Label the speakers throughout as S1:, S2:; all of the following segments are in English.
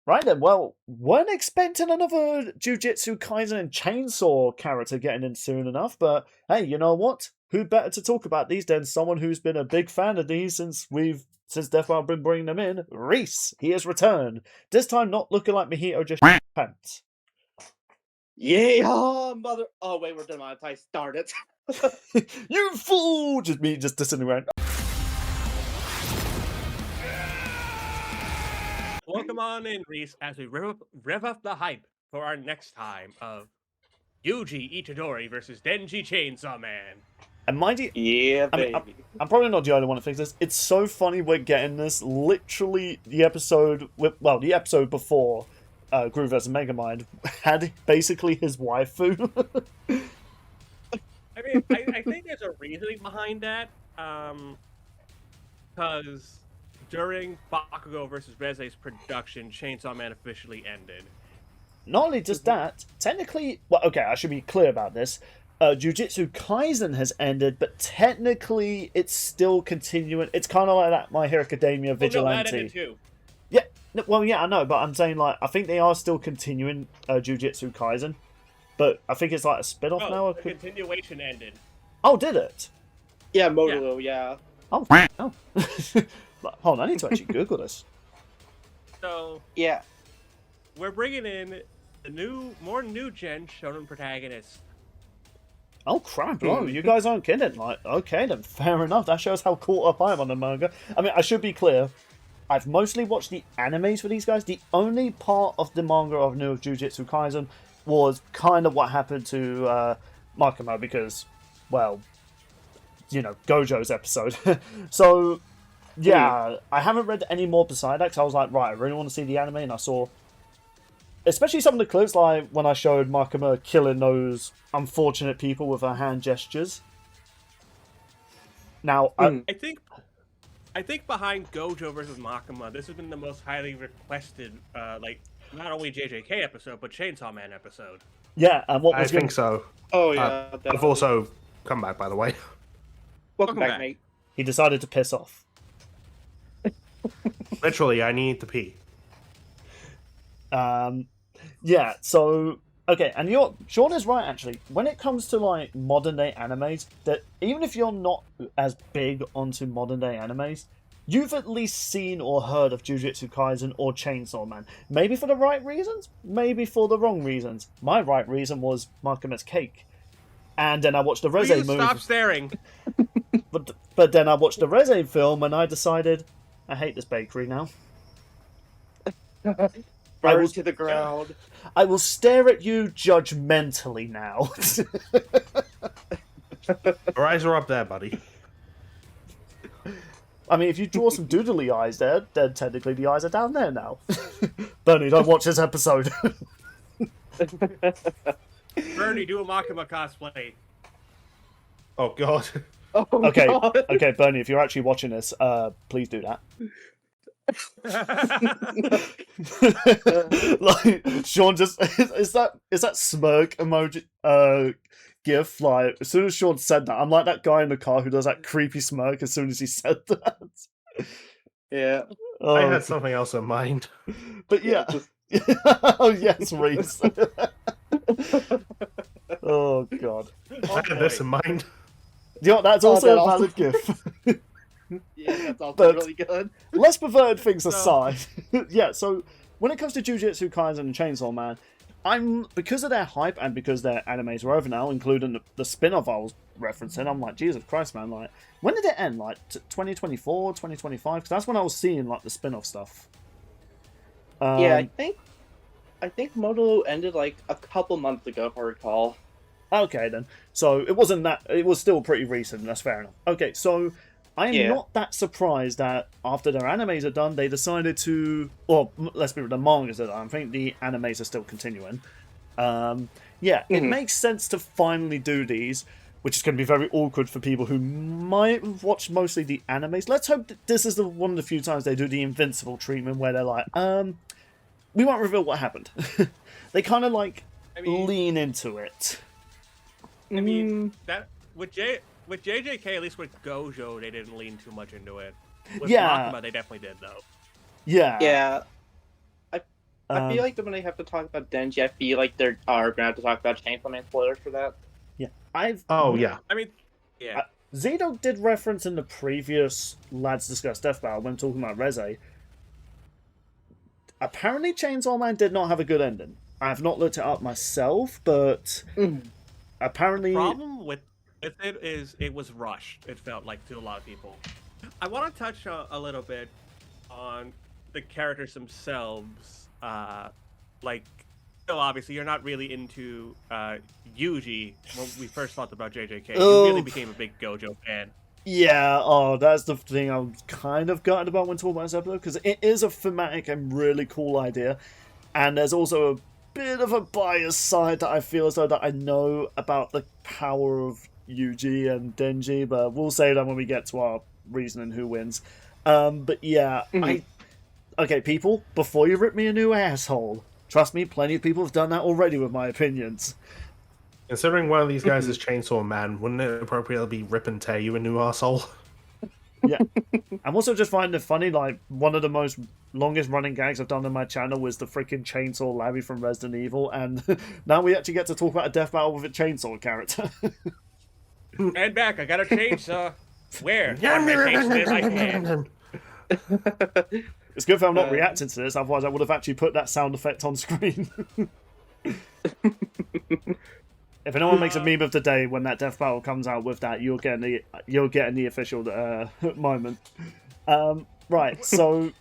S1: Right then, well, weren't expecting another Jujutsu Kaisen and Chainsaw character getting in soon enough, but hey, you know what? Who better to talk about these than someone who's been a big fan of these since Death Wild been bringing them in? Reece, he has returned. This time not looking like Mojito, just pants.
S2: Yeah, mother. Oh wait, we're demonetized. Darn it!
S1: You fool! Just me, just disintegrating.
S3: Welcome on in, Reece, as we rev up the hype for our next time of Yuji Itadori versus Denji Chainsaw Man.
S1: And mind you,
S2: Yeah, baby.
S1: I'm probably not the only one that thinks this. It's so funny we're getting this literally the episode before Groove vs. Megamind had basically his waifu.
S3: I mean, I think there's a reasoning behind that, because during Bakugo vs. Reze's production, Chainsaw Man officially ended.
S1: Not only just that, technically, well, okay, I should be clear about this. Jujutsu Kaisen has ended, but technically it's still continuing. It's kind of like that My Hero Academia Vigilante.
S3: No, that ended too.
S1: Yeah, well, yeah, I know, but I'm saying, like, I think they are still continuing Jujutsu Kaisen, but I think it's like a spin-off now.
S3: The continuation ended.
S1: Oh, did it?
S2: Yeah, Modulo, yeah.
S1: Oh, oh. Hold on, I need to actually Google this.
S3: So,
S2: yeah,
S3: we're bringing in the more new-gen Shonen protagonists.
S1: Oh crap, bro, you guys aren't kidding. Like, okay then, fair enough. That shows how caught up I am on the manga. I mean, I should be clear. I've mostly watched the animes for these guys. The only part of the manga of New Jujutsu Kaisen was kind of what happened to Makima because, well, you know, Gojo's episode. So, yeah, I haven't read any more beside that because I was like, right, I really want to see the anime, and I saw, especially some of the clips, like when I showed Makima killing those unfortunate people with her hand gestures. Now,
S3: I think behind Gojo versus Makima, this has been the most highly requested, like, not only JJK episode, but Chainsaw Man episode.
S1: Yeah, and what was
S4: I think so.
S2: Oh yeah.
S4: I've also come back, by the way.
S2: Welcome back, mate.
S1: He decided to piss off.
S4: Literally, I need to pee.
S1: Yeah, so okay, and Sean is right actually. When it comes to like modern day animes, that even if you're not as big onto modern day animes, you've at least seen or heard of Jujutsu Kaisen or Chainsaw Man. Maybe for the right reasons, maybe for the wrong reasons. My right reason was Makima's cake. And then I watched the Reze movie.
S3: Stop staring.
S1: But then I watched the Reze film and I decided I hate this bakery now.
S2: Burn to the ground.
S1: I will stare at you judgmentally now.
S4: Your eyes are up there, buddy.
S1: I mean, if you draw some doodly eyes there, then technically the eyes are down there now. Bernie, don't watch this episode.
S3: Bernie, do a Makima cosplay.
S4: Oh, God.
S2: Oh,
S1: Okay,
S2: God.
S1: okay, Bernie, if you're actually watching this, please do that. Like Sean just is that smirk emoji gif, like as soon as Sean said that, I'm like that guy in the car who does that creepy smirk as soon as he said that.
S2: Yeah.
S1: Oh,
S4: I had something else in mind.
S1: but yeah. Oh yes, Reece. Oh god.
S4: I had this in mind.
S1: You know what, that's also a valid gif.
S2: Yeah, that's also
S1: But-
S2: really good.
S1: Let's perverted things aside. Yeah, so when it comes to Jujutsu Kaisen and Chainsaw Man, because of their hype and because their animes are over now, including the spin-off I was referencing, I'm like, Jesus Christ, man, like, when did it end? Like, 2024, 2025? Because that's when I was seeing, like, the spin-off stuff.
S2: Yeah, I think Modulo ended like a couple months ago, if I recall.
S1: Okay, then. So, it wasn't that... It was still pretty recent, that's fair enough. Okay, so... I am not that surprised that after their animes are done, they decided to... Well, let's be real, the mangas are done. I think the animes are still continuing. Yeah, it makes sense to finally do these, which is going to be very awkward for people who might have watched mostly the animes. Let's hope that this is one of the few times they do the Invincible treatment where they're like, we won't reveal what happened. They kind of like lean into it.
S3: I mean, that with JJK, at least with Gojo, they didn't lean too much into it. With Makima, they definitely did, though.
S1: Yeah.
S2: Yeah. I feel like when they have to talk about Denji, I feel like they're going to have to talk about Chainsaw Man spoilers for that.
S1: Yeah.
S4: Oh, yeah.
S3: I mean, yeah.
S1: Zedog did reference in the previous Lads Discuss Death Battle when talking about Reze. Apparently, Chainsaw Man did not have a good ending. I have not looked it up myself, but apparently...
S3: The problem with it is it was rushed, it felt like, to a lot of people. I want to touch a little bit on the characters themselves. Like, still, obviously, you're not really into Yuji when we first talked about JJK. You really became a big Gojo fan.
S1: Yeah, that's the thing I'm kind of gutted about when talking about this episode, because it is a thematic and really cool idea, and there's also a bit of a biased side that I feel as though that I know about the power of Yuji and Denji, but we'll say that when we get to our reasoning who wins. But yeah, okay, people, before you rip me a new asshole, trust me, plenty of people have done that already with my opinions.
S4: Considering one of these guys is Chainsaw Man, wouldn't it appropriately be Rip and Tear you a new asshole?
S1: Yeah. I'm also just finding it funny, like, one of the most longest running gags I've done on my channel was the freaking Chainsaw Larry from Resident Evil, and now we actually get to talk about a death battle with a chainsaw character.
S3: And back, I got a chainsaw. Where? On my chainsaw I can.
S1: It's good if I'm not reacting to this, otherwise I would have actually put that sound effect on screen. If anyone makes a meme of the day when that death battle comes out with that, you're getting the official moment. Right, so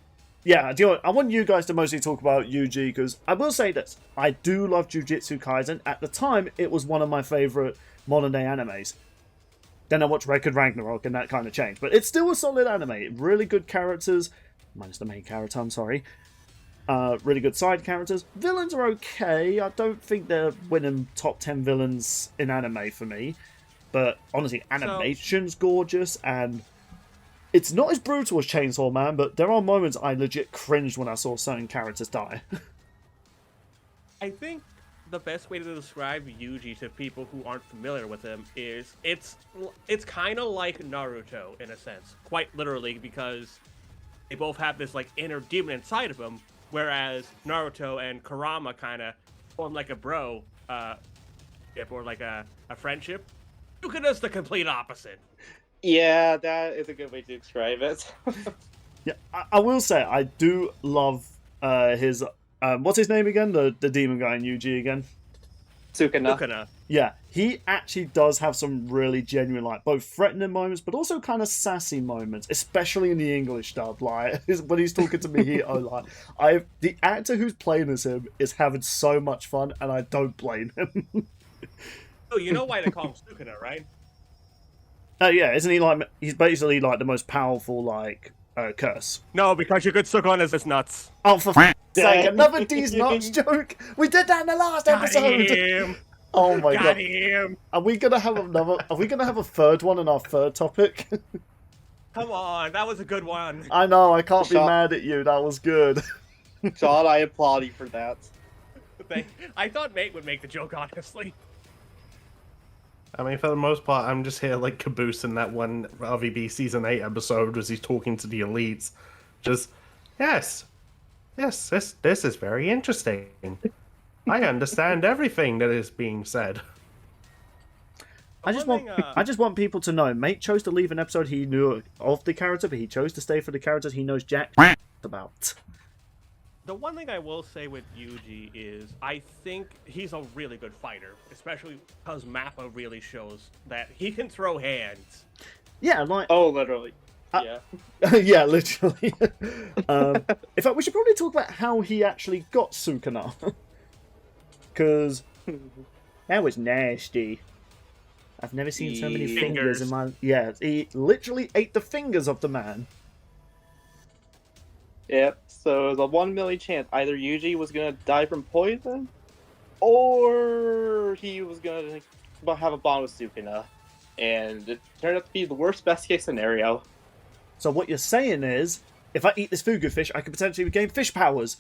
S1: yeah, I want you guys to mostly talk about Yuji, because I will say this: I do love Jujutsu Kaisen. At the time, it was one of my favorite modern day animes. Then I watched Record Ragnarok, and that kind of changed, but it's still a solid anime. Really good characters, minus the main character. I'm sorry. Really good side characters. Villains are okay. I don't think they're winning top 10 villains in anime for me. But honestly, animation's gorgeous, and it's not as brutal as Chainsaw Man, but there are moments I legit cringed when I saw certain characters die.
S3: I think the best way to describe Yuji to people who aren't familiar with him is it's kind of like Naruto in a sense. Quite literally, because they both have this like inner demon inside of them. Whereas Naruto and Kurama kind of form like a bro, or like a friendship. Sukeno's the complete opposite.
S2: Yeah, that is a good way to describe it.
S1: Yeah, I will say I do love his what's his name again? The demon guy in Yuji again.
S2: Sukuna.
S1: Yeah, he actually does have some really genuine, like, both threatening moments, but also kind of sassy moments, especially in the English dub. Like, when he's talking to Mihito, like, the actor who's playing as him is having so much fun, and I don't blame him.
S3: Oh, you know why they call him Sukuna, right?
S1: Yeah, isn't he like? He's basically like the most powerful, like, curse.
S3: No, because you could suck on his nuts.
S1: Oh, for sake! Another D's nuts joke. We did that in the last episode.
S3: Him.
S1: Oh my god!
S3: Him.
S1: Are we gonna have another? Are we gonna have a third one in our third topic?
S3: Come on, that was a good one.
S1: I know. I can't be mad at you. That was good.
S2: Sean, I applaud you for that.
S3: I thought Mate would make the joke, honestly.
S4: I mean, for the most part, I'm just here like Caboose in that one RVB Season 8 episode as he's talking to the elites. Just, yes, this is very interesting. I understand everything that is being said.
S1: I just want people to know, Mate chose to leave an episode he knew of the character, but he chose to stay for the characters he knows jack about.
S3: The one thing I will say with Yuji is I think he's a really good fighter, especially because Mappa really shows that he can throw hands.
S1: Yeah, like...
S2: Oh, literally. Yeah.
S1: Yeah, literally. In fact, we should probably talk about how he actually got Sukuna. Because that was nasty. I've never seen so many fingers in my... Yeah, he literally ate the fingers of the man.
S2: Yep, so there's a 1 million chance either Yuji was gonna die from poison, Or he was gonna have a bond with Sukuna, and it turned out to be the worst best case scenario.
S1: So what you're saying is, if I eat this fugu fish, I could potentially gain fish powers.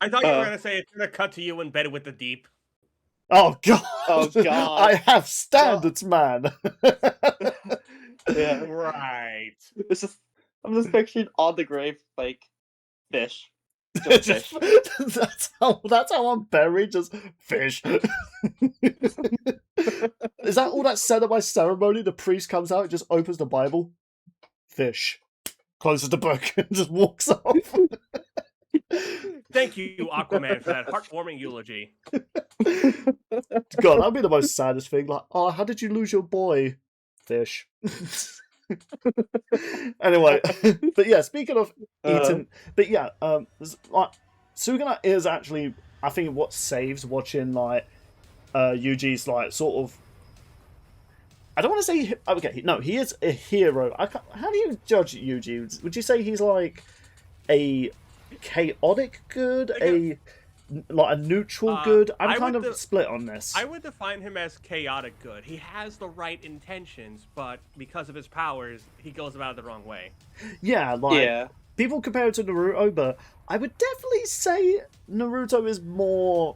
S3: I thought you were going to say it's going to cut to you in bed with the deep.
S1: Oh god!
S2: Oh god!
S1: I have standards, man.
S2: Yeah,
S3: Right.
S2: I'm just picturing on the grave like fish. Just fish.
S1: That's how I'm buried. Just fish. Is that all that's said at my ceremony? The priest comes out, just opens the Bible, fish, closes the book, and just walks off.
S3: Thank you, Aquaman, for that heartwarming eulogy.
S1: God, that'd be the most saddest thing. Like, oh, how did you lose your boy? Fish. Anyway, but yeah, speaking of eating, but yeah, like Sukuna is actually, I think, what saves watching like Yuji's like sort of. I don't want to say okay. No, he is a hero. How do you judge Yuji? Would you say he's like a chaotic good, a neutral good? I'm kind of split on this.
S3: I would define him as chaotic good. He has the right intentions, but because of his powers, he goes about it the wrong way.
S1: Yeah, people compare it to Naruto, but I would definitely say Naruto is more.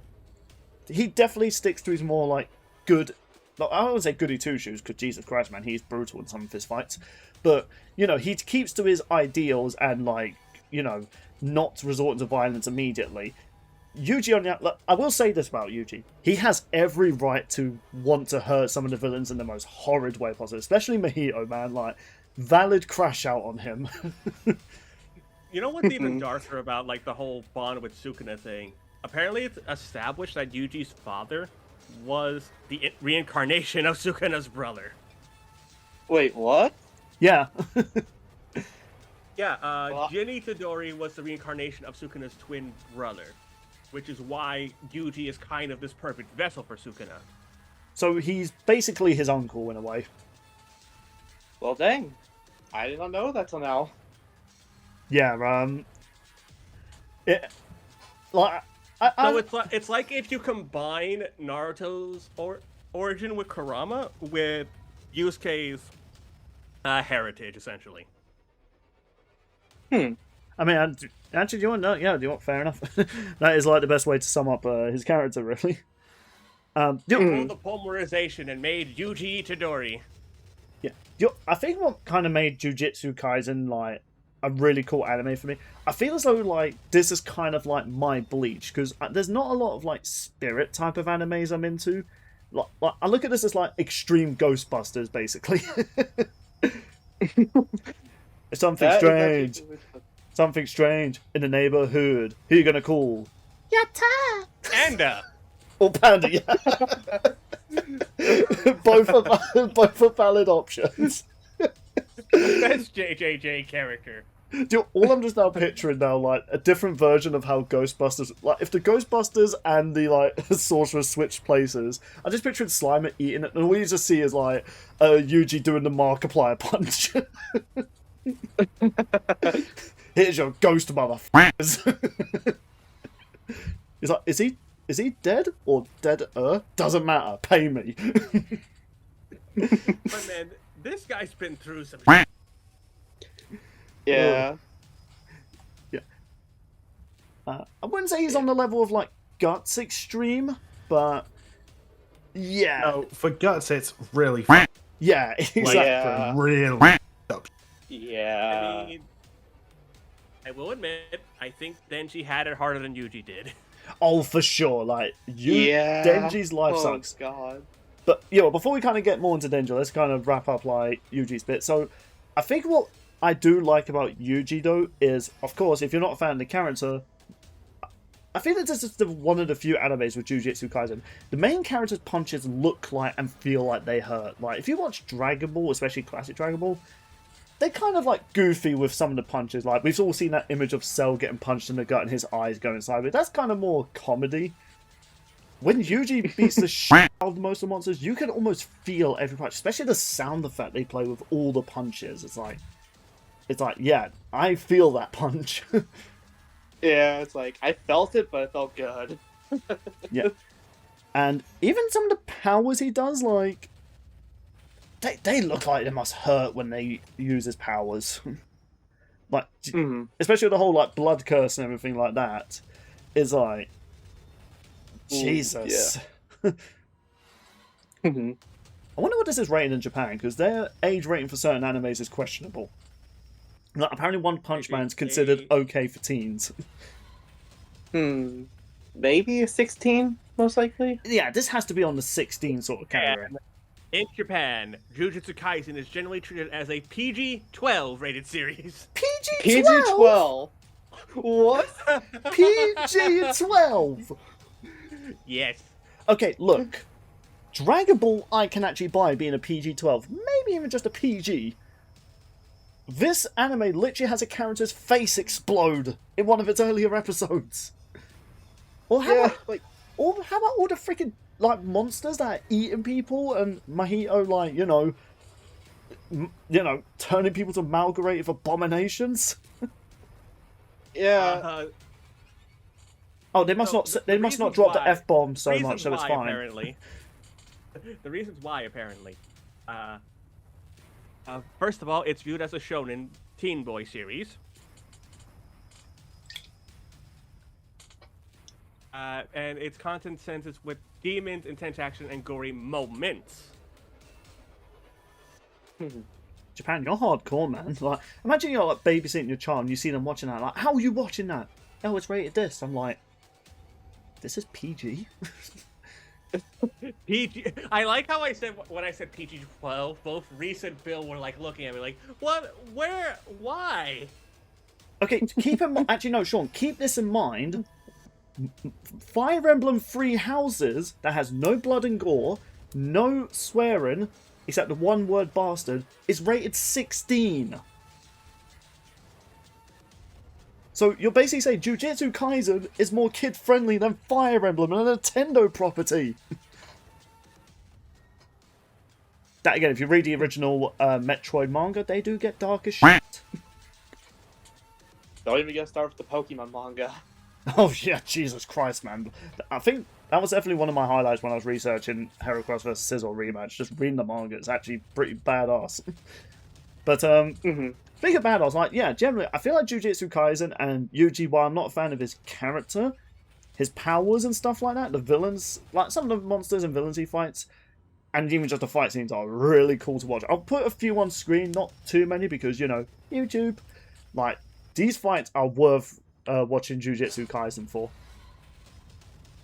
S1: He definitely sticks to his more like good. I don't want to say goody two shoes because Jesus Christ, man, he's brutal in some of his fights. But you know, he keeps to his ideals and like not resorting to violence immediately. Yuji, on the I will say this about Yuji: he has every right to want to hurt some of the villains in the most horrid way possible, especially Mahito, man. Like, valid crash out on him.
S3: You know what's even darker about like the whole bond with Sukuna thing? Apparently, it's established that Yuji's father was the reincarnation of Sukuna's brother.
S2: Wait, what?
S1: Yeah.
S3: Yeah, Jin Itadori was the reincarnation of Sukuna's twin brother, which is why Yuji is kind of this perfect vessel for Sukuna.
S1: So he's basically his uncle in a way.
S2: Well, dang. I did not know that till now.
S1: Yeah,
S3: It's like if you combine Naruto's origin with Kurama with Yusuke's heritage, essentially.
S1: I mean, actually, do you want to know? Yeah, do you want? Fair enough. That is like the best way to sum up his character, really.
S3: Pulled the polymerization and made Yuji Itadori.
S1: Yeah, I think what kind of made Jujutsu Kaisen like a really cool anime for me. I feel as though like this is kind of like my Bleach because there's not a lot of like spirit type of animes I'm into. Like I look at this as like extreme Ghostbusters, basically. It's something strange. Something strange in the neighborhood. Who you gonna call? Yatta!
S3: Panda!
S1: Or Panda, yeah. both are valid options.
S3: Best JJJ character.
S1: Dude, all I'm just now picturing now, like, a different version of how Ghostbusters... Like, if the Ghostbusters and the, like, Sorcerers switched places, I just pictured Slimer eating it, and all you just see is, like, Yuji doing the Markiplier punch. Here's your ghost, motherfuckers. He's like, is he dead or dead-er? Doesn't matter. Pay me.
S3: But man, this guy's been through some.
S2: Yeah.
S1: Yeah. I wouldn't say he's on the level of like Guts Extreme, but yeah.
S4: No, for Guts, it's really.
S1: Yeah, exactly.
S2: Yeah.
S4: Really.
S2: Yeah.
S3: I mean, I will admit, I think Denji had it harder than Yuji did.
S1: Oh, for sure. Like, Denji's life sucks.
S2: Oh, God.
S1: But, yeah, before we kind of get more into Denji, let's kind of wrap up, like, Yuji's bit. So, I think what I do like about Yuji, though, is, of course, if you're not a fan of the character, I feel that this is one of the few animes with Jujutsu Kaisen. The main character's punches look like and feel like they hurt. Like, if you watch Dragon Ball, especially classic Dragon Ball, they're kind of like goofy with some of the punches. Like, we've all seen that image of Cell getting punched in the gut and his eyes going sideways. That's kind of more comedy. When Yuji beats the shit out of most of the monsters, you can almost feel every punch, especially the sound effect they play with all the punches. It's like, yeah, I feel that punch.
S2: Yeah, it's like I felt it, but it felt good.
S1: Yeah. And even some of the powers he does, like, they look like they must hurt when they use his powers. Like, especially the whole, like, blood curse and everything like that. Is like, Jesus.
S2: Yeah.
S1: I wonder what this is rated in Japan, because their age rating for certain animes is questionable. Like, apparently One Punch Man's considered okay for teens.
S2: Maybe a 16, most likely?
S1: Yeah, this has to be on the 16 sort of category.
S3: In Japan, Jujutsu Kaisen is generally treated as a PG-12 rated series.
S1: PG-12?
S2: PG-12? What?
S1: PG-12?
S3: Yes.
S1: Okay, look. Dragon Ball I can actually buy being a PG-12. Maybe even just a PG. This anime literally has a character's face explode in one of its earlier episodes. Or how about all the freaking like monsters that are eating people and Mahito like turning people to amalgamated abominations?
S2: Yeah.
S1: Oh, they must not drop the F-bomb so much, so it's fine.
S3: Apparently, the reasons why apparently. First of all, it's viewed as a shonen teen boy series. And its content senses with demons, intense action, and gory moments.
S1: Japan, you're hardcore, man. Like, imagine you're like babysitting your child and you see them watching that. Like, how are you watching that? Oh, it's rated this. I'm like, this is PG.
S3: PG. I like how I said when I said PG-12. Both Reece and Bill were like looking at me like, what? Where? Why?
S1: Okay, keep in mind. Actually, no, Sean. Keep this in mind. Fire Emblem Three Houses that has no blood and gore, no swearing, except the one word bastard, is rated 16. So you're basically saying Jujutsu Kaisen is more kid-friendly than Fire Emblem, a Nintendo property. That again, if you read the original Metroid manga, they do get dark as shit.
S2: Don't even get started with the Pokemon manga.
S1: Oh yeah, Jesus Christ, man. I think that was definitely one of my highlights when I was researching Heracross vs. Scizor rematch. Just reading the manga, it's actually pretty badass. But, speaking of badass, like, yeah, generally, I feel like Jujutsu Kaisen and Yuji, while I'm not a fan of his character, his powers and stuff like that, the villains, like, some of the monsters and villains he fights, and even just the fight scenes are really cool to watch. I'll put a few on screen, not too many, because, YouTube. Like, these fights are worth watching Jujutsu Kaisen for.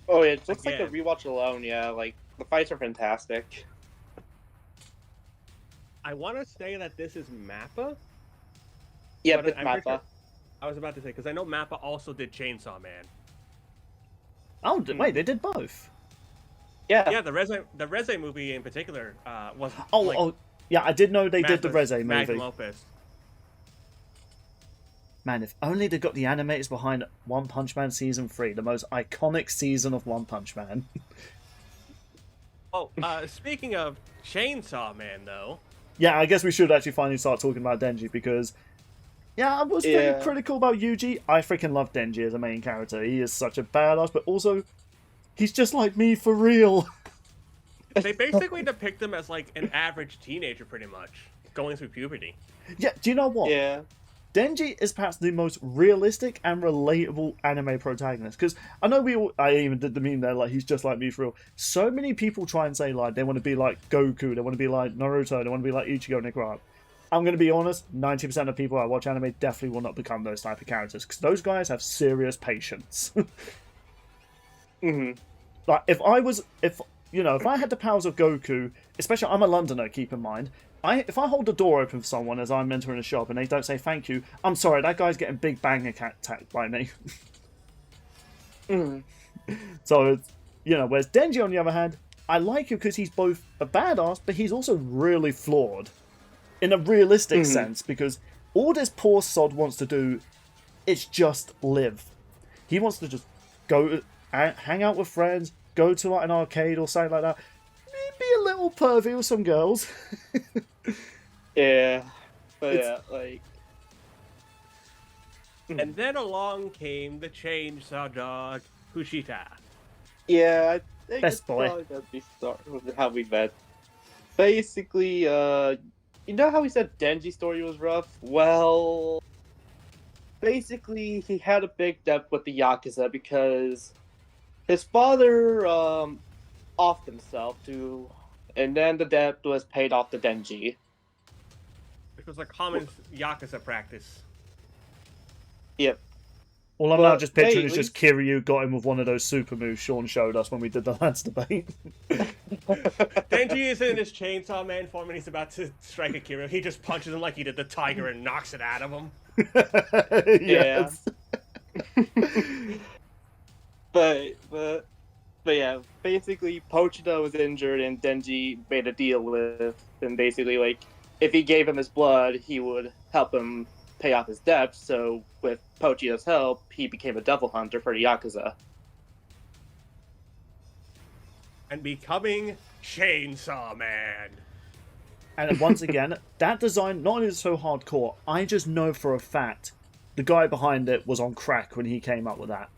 S2: Oh yeah, just like the rewatch alone, yeah, like the fights are fantastic.
S3: I want to say that this is Mappa.
S2: Yeah, it's Mappa.
S3: Sure, I was about to say because I know Mappa also did Chainsaw Man.
S1: Oh wait, they did both.
S2: Yeah.
S3: Yeah, the Reze movie in particular was.
S1: Yeah, I did know they did the Reze movie.
S3: Magnum Opus.
S1: Man, if only they got the animators behind One Punch Man Season 3, the most iconic season of One Punch Man.
S3: Oh, speaking of Chainsaw Man, though.
S1: Yeah, I guess we should actually finally start talking about Denji, because, yeah, I was very critical about Yuji. I freaking love Denji as a main character. He is such a badass, but also, he's just like me for real.
S3: They basically depict him as, like, an average teenager, pretty much, going through puberty.
S1: Yeah, do you know what?
S2: Yeah.
S1: Denji is perhaps the most realistic and relatable anime protagonist, because I know I even did the meme there, like, he's just like me for real. So many people try and say, like, they want to be like Goku, they want to be like Naruto, they want to be like Ichigo and Ikuhara. I'm going to be honest, 90% of people that watch anime definitely will not become those type of characters, because those guys have serious patience. Like, if I had the powers of Goku, especially I'm a Londoner, keep in mind, if I hold the door open for someone as I'm entering a shop and they don't say thank you, I'm sorry, that guy's getting big bang attacked by me. So, whereas Denji, on the other hand, I like him because he's both a badass, but he's also really flawed. In a realistic sense, because all this poor sod wants to do is just live. He wants to just go hang out with friends, go to like an arcade or something like that, be a little pervy with some girls.
S2: Yeah, but yeah, like
S3: And then along came the chainsaw dog, Kushita.
S2: Yeah, I think
S1: Best
S2: it's
S1: boy.
S2: probably gonna be start with how we met. Basically, you know how we said Denji's story was rough? Well, basically, he had a big debt with the Yakuza because his father offed himself and then the debt was paid off to Denji.
S3: Which was a common Yakuza practice.
S2: Yep.
S1: All I'm now just picturing
S2: hey,
S1: is just Kiryu got him with one of those super moves Sean showed us when we did the lads debate.
S3: Denji is in his Chainsaw Man form and he's about to strike Akira. He just punches him like he did the tiger and knocks it out of him.
S1: Yes.
S2: But yeah, basically Pochita was injured and Denji made a deal with him. Basically, like if he gave him his blood, he would help him pay off his debt. So with Pochita's help, he became a devil hunter for the Yakuza.
S3: And becoming Chainsaw Man.
S1: And once again, that design not only is so hardcore, I just know for a fact the guy behind it was on crack when he came up with that.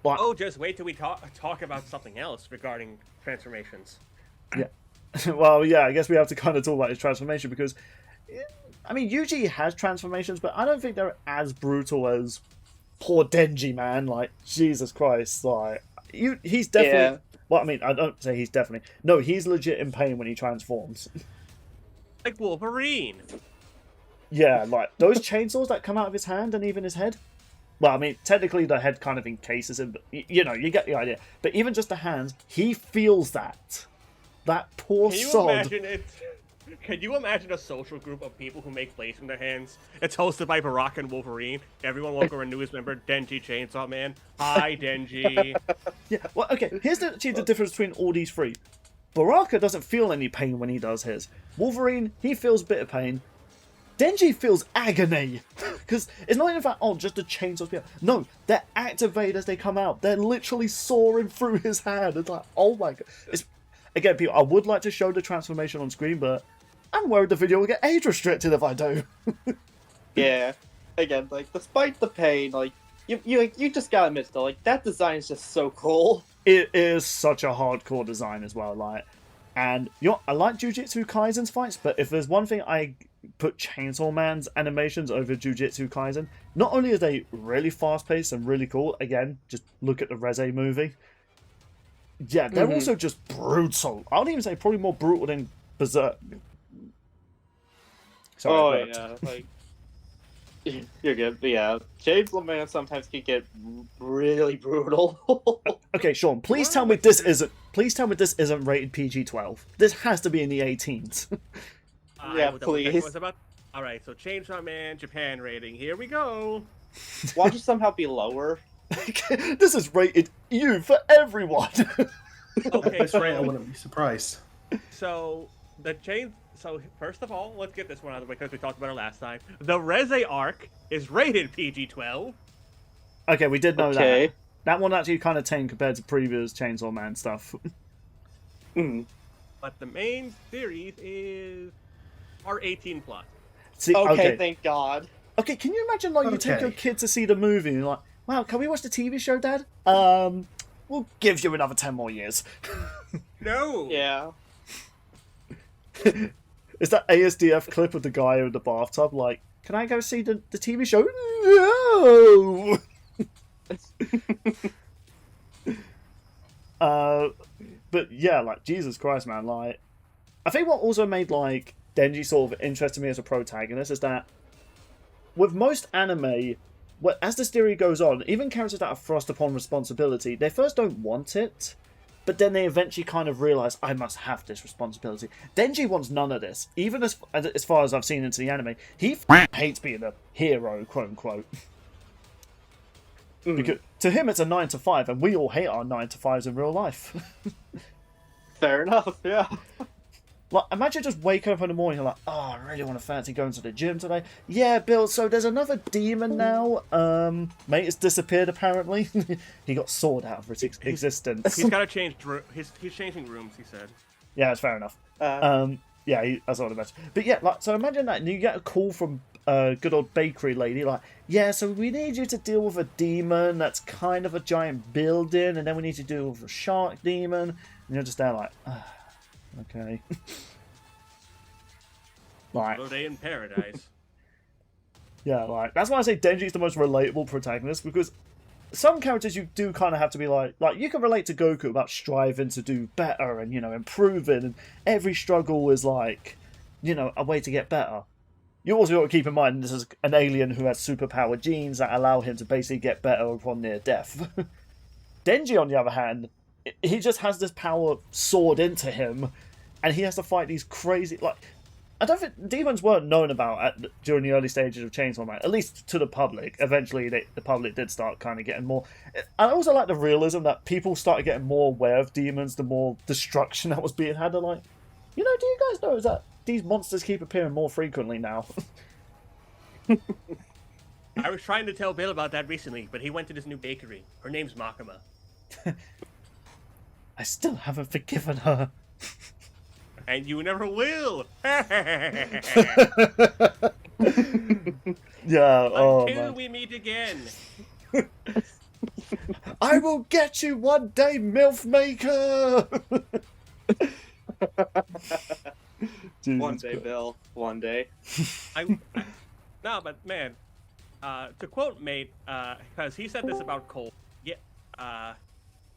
S1: Like,
S3: Oh, just wait till we talk about something else regarding transformations.
S1: yeah. Well, yeah, I guess we have to kind of talk about his transformation because, I mean, Yuji has transformations, but I don't think they're as brutal as poor Denji, man. Like, Jesus Christ, like, he's definitely.
S2: Yeah.
S1: Well, I mean, I don't say he's definitely. No, he's legit in pain when he transforms.
S3: Like Wolverine.
S1: Yeah, like those chainsaws that come out of his hand and even his head. Well, I mean, technically the head kind of encases him, but you know, you get the idea. But even just the hands, he feels that. That poor
S3: Can you
S1: sod.
S3: imagine it? Can you imagine a social group of people who make plays in their hands? It's hosted by Baraka and Wolverine. Everyone walk around new as member Denji Chainsaw Man. Hi, Denji.
S1: Yeah, well, okay, here's the difference between all these three. Baraka doesn't feel any pain when he does his. Wolverine, he feels a bit of pain. Denji feels agony. Because it's not even fact, oh, just the chainsaws. No, they're activate as they come out. They're literally soaring through his hand. It's like, oh my god. Again, people, I would like to show the transformation on screen, but I'm worried the video will get age restricted if I do.
S2: Yeah. Again, like despite the pain, like you just gotta admit though, like that design is just so cool.
S1: It is such a hardcore design as well, like, and I like Jujutsu Kaisen's fights, but if there's one thing I put Chainsaw Man's animations over Jujutsu Kaisen, not only are they really fast-paced and really cool, again, just look at the Reze movie. Yeah, they're also just brutal. I would even say probably more brutal than Berserk. Sorry,
S2: yeah, like you're good, but yeah, Chainsaw Man sometimes can get really brutal.
S1: Okay, Sean, please tell me this isn't. Please tell me this isn't rated PG-12. This has to be in the 18s.
S2: Yeah, please.
S3: All right, so Chainsaw Man Japan rating. Here we go.
S2: Watch it somehow be lower.
S1: This is rated U for everyone.
S3: Okay,
S4: That's right. I wouldn't be surprised.
S3: So first of all, let's get this one out of the way because we talked about it last time. The Reze arc is rated PG-12.
S1: Okay, we did know
S2: Okay.
S1: that. That one actually kind of tame compared to previous Chainsaw Man stuff.
S3: But the main series is R18+.
S1: See,
S2: Okay, thank God.
S1: Okay, can you imagine like you take your
S4: Okay.
S1: kid to see the movie and you're like, wow, can we watch the TV show, Dad? We'll give you another 10 more years.
S3: No.
S2: Yeah.
S1: Is that ASDF clip of the guy in the bathtub like, can I go see the TV show? No! But yeah, like, Jesus Christ, man, like, I think what also made, like, Denji sort of interested me as a protagonist is that with most anime, as the story goes on, even characters that are thrust upon responsibility, they first don't want it, but then they eventually kind of realise, I must have this responsibility. Denji wants none of this. Even as far as I've seen into the anime, he hates being a hero, quote-unquote. Because to him, it's a 9 to 5, and we all hate our 9 to 5s in real life.
S2: Fair enough, yeah.
S1: Like, imagine just waking up in the morning and like, oh, I really want to fancy going to the gym today. Yeah, Bill, so there's another demon now. Mate has disappeared, apparently. He got sawed out of his existence.
S3: He's got to change. He's changing rooms. He said.
S1: Yeah, that's fair enough. Yeah, that's what I mentioned. But yeah, like, so imagine that, and you get a call from good old bakery lady, like, yeah, so we need you to deal with a demon that's kind of a giant building, and then we need to deal with a shark demon, and you're just there like, okay. Like,
S3: Another day in paradise.
S1: yeah, like, that's why I say Denji's the most relatable protagonist, because some characters you do kind of have to be like you can relate to Goku about striving to do better and, improving, and every struggle is like, a way to get better. You also got to keep in mind this is an alien who has superpower genes that allow him to basically get better upon near death. Denji, on the other hand, he just has this power soared into him, and he has to fight these crazy, like, I don't think demons weren't known about during the early stages of Chainsaw Man, at least to the public. Eventually, the public did start kind of getting more. I also like the realism that people started getting more aware of demons, the more destruction that was being had. They're like, do you guys know that these monsters keep appearing more frequently now?
S3: I was trying to tell Bill about that recently, but he went to this new bakery. Her name's Makima.
S1: I still haven't forgiven her.
S3: And you never will.
S1: Yeah. Oh,
S3: Until
S1: man.
S3: we meet again.
S1: I will get you one day, MILF Maker.
S2: One day, Bill. One day.
S3: No, but man, to quote Mate, because he said this about Cole. Yeah.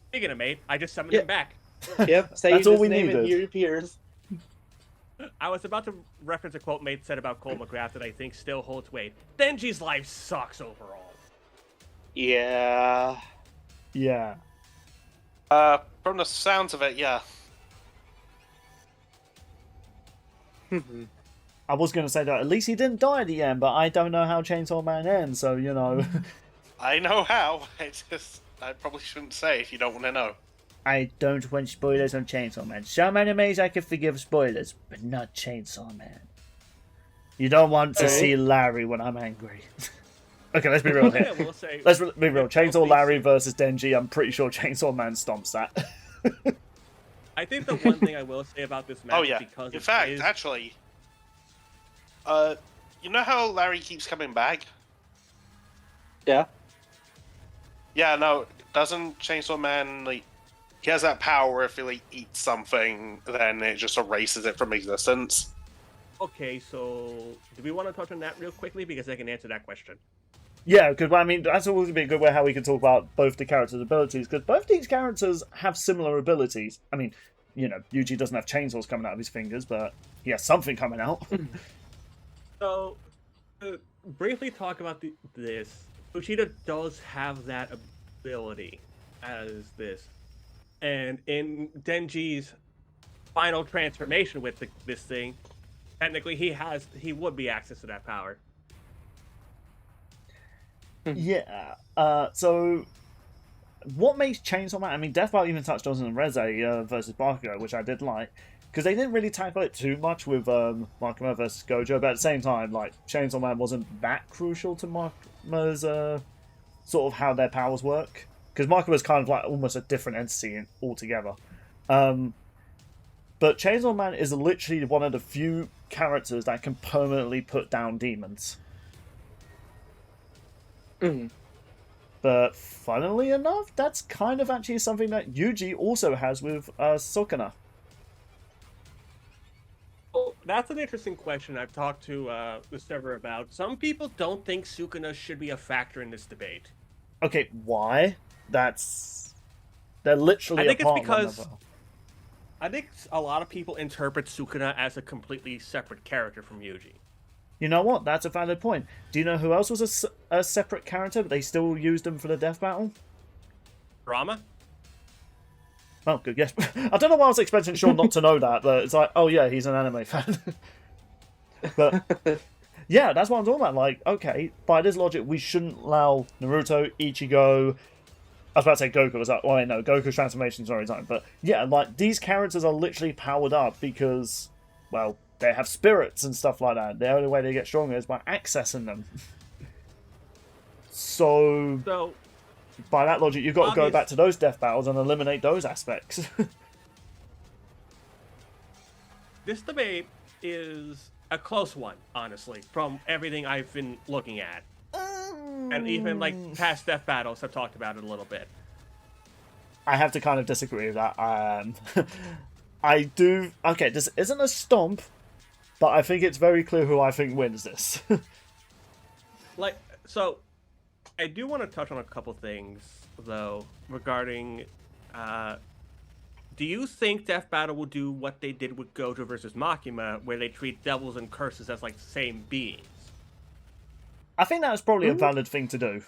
S3: Speaking of Mate, I just summoned him back.
S2: Yep. Say
S1: That's
S2: his
S1: all we
S2: name
S1: needed.
S2: and he appears.
S3: I was about to reference a quote Mate said about Cole McGrath that I think still holds weight. Denji's life sucks overall.
S2: Yeah.
S1: Yeah.
S4: From the sounds of it, yeah.
S1: I was going to say that at least he didn't die at the end, but I don't know how Chainsaw Man ends, so,
S4: I know how. I probably shouldn't say if you don't want to know.
S1: I don't want spoilers on Chainsaw Man. Some animes I can forgive spoilers, but not Chainsaw Man. You don't want to see Larry when I'm angry. Okay, let's be real here.
S3: Yeah, we'll say,
S1: Let's be real. Chainsaw Larry versus Denji, I'm pretty sure Chainsaw Man stomps that.
S3: I think the one thing I will say about this match,
S4: Oh yeah.
S3: because
S4: In
S3: it
S4: fact,
S3: is,
S4: actually, you know how Larry keeps coming back?
S2: Yeah.
S4: Yeah, no, doesn't Chainsaw Man, like, he has that power if he, like, eats something, then it just erases it from existence.
S3: okay, so do we want to touch on that real quickly because I can answer that question?
S1: Yeah, because I mean that's always be a good way how we can talk about both the characters' abilities, because both these characters have similar abilities. I mean, Yuji doesn't have chainsaws coming out of his fingers, but he has something coming out.
S3: So, to briefly talk about this, Uchida does have that ability as this. And in Denji's final transformation with this thing, technically he would be access to that power.
S1: Yeah. So, what makes Chainsaw Man? I mean, Death Battle even touched on in Reze versus Bakugo, which I did like, because they didn't really tackle it too much with Makima versus Gojo, but at the same time, like, Chainsaw Man wasn't that crucial to Makima's sort of how their powers work, because Makima's kind of like almost a different entity altogether. But Chainsaw Man is literally one of the few characters that can permanently put down demons. But funnily enough, that's kind of actually something that Yuji also has with Sukuna.
S3: Well, that's an interesting question I've talked to the server about. Some people don't think Sukuna should be a factor in this debate.
S1: Okay, why? They're literally
S3: I think
S1: apart
S3: it's
S1: from one
S3: because
S1: another.
S3: I think a lot of people interpret Sukuna as a completely separate character from Yuji.
S1: You know what? That's a valid point. Do you know who else was a separate character, but they still used him for the death battle?
S3: Rama?
S1: Oh, good guess. I don't know why I was expecting Sean not to know that, but it's like, oh yeah, he's an anime fan. But yeah, that's what I'm talking about. Like, okay, by this logic, we shouldn't allow Naruto, Ichigo. I was about to say Goku. Was like, well, no, Goku's transformation's already done. But yeah, like these characters are literally powered up because, well, they have spirits and stuff like that. The only way they get stronger is by accessing them. So by that logic, you've got to go back to those death battles and eliminate those aspects.
S3: This debate is a close one, honestly, from everything I've been looking at. And even, like, past death battles have talked about it a little bit.
S1: I have to kind of disagree with that. I do... Okay, this isn't a stomp, but I think it's very clear who I think wins this.
S3: Like, so, I do want to touch on a couple things, though, regarding, do you think Death Battle will do what they did with Gojo versus Makima, where they treat devils and curses as, like, the same beings?
S1: I think that's probably a valid thing to do.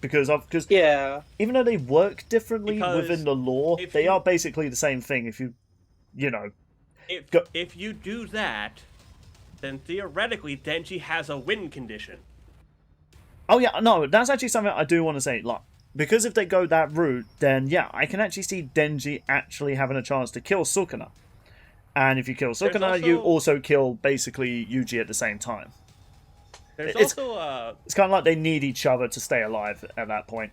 S1: Because
S2: Yeah.
S1: even though they work differently
S3: Because
S1: within the lore, they
S3: you-
S1: are basically the same thing if you know...
S3: If you do that, then theoretically Denji has a win condition.
S1: Oh yeah, no, that's actually something I do want to say. Like, because if they go that route, then yeah, I can actually see Denji actually having a chance to kill Sukuna. And if you kill Sukuna, you also kill basically Yuji at the same time.
S3: There's
S1: It's
S3: also
S1: It's kind of like they need each other to stay alive at that point.